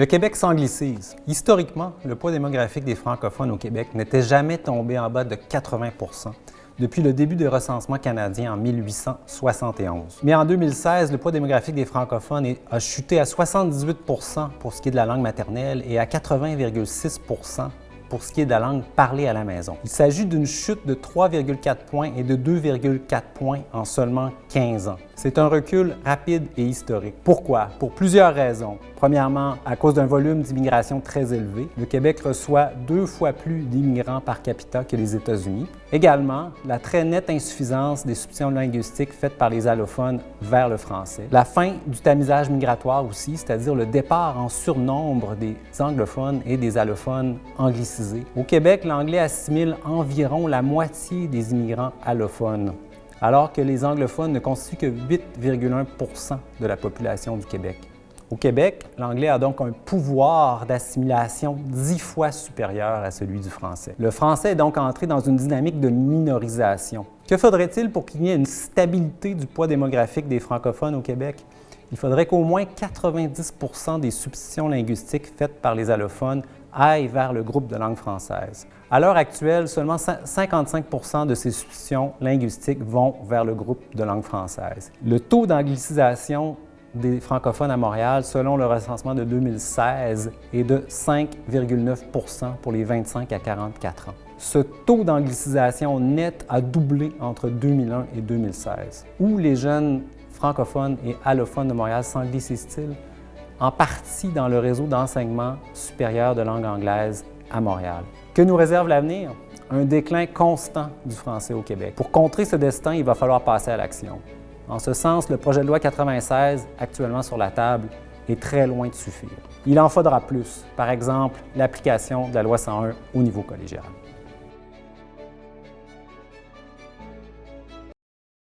Le Québec s'anglicise. Historiquement, le poids démographique des francophones au Québec n'était jamais tombé en bas de 80 % depuis le début des recensements canadiens en 1871. Mais en 2016, le poids démographique des francophones a chuté à 78 % pour ce qui est de la langue maternelle et à 80,6 % pour ce qui est de la langue parlée à la maison. Il s'agit d'une chute de 3,4 points et de 2,4 points en seulement 15 ans. C'est un recul rapide et historique. Pourquoi? Pour plusieurs raisons. Premièrement, à cause d'un volume d'immigration très élevé. Le Québec reçoit 2 fois plus d'immigrants par capita que les États-Unis. Également, la très nette insuffisance des substitutions linguistiques faites par les allophones vers le français. La fin du tamisage migratoire aussi, c'est-à-dire le départ en surnombre des anglophones et des allophones anglicisés. Au Québec, l'anglais assimile environ la moitié des immigrants allophones, alors que les anglophones ne constituent que 8,1 % de la population du Québec. Au Québec, l'anglais a donc un pouvoir d'assimilation 10 fois supérieur à celui du français. Le français est donc entré dans une dynamique de minorisation. Que faudrait-il pour qu'il y ait une stabilité du poids démographique des francophones au Québec? Il faudrait qu'au moins 90 % des substitutions linguistiques faites par les allophones aillent vers le groupe de langue française. À l'heure actuelle, seulement 55 % de ces substitutions linguistiques vont vers le groupe de langue française. Le taux d'anglicisation des francophones à Montréal, selon le recensement de 2016, est de 5,9 % pour les 25 à 44 ans. Ce taux d'anglicisation net a doublé entre 2001 et 2016. Où les jeunes francophones et allophones de Montréal s'anglicisent-ils? En partie dans le réseau d'enseignement supérieur de langue anglaise à Montréal. Que nous réserve l'avenir? Un déclin constant du français au Québec. Pour contrer ce destin, il va falloir passer à l'action. En ce sens, le projet de loi 96, actuellement sur la table, est très loin de suffire. Il en faudra plus, par exemple l'application de la loi 101 au niveau collégial.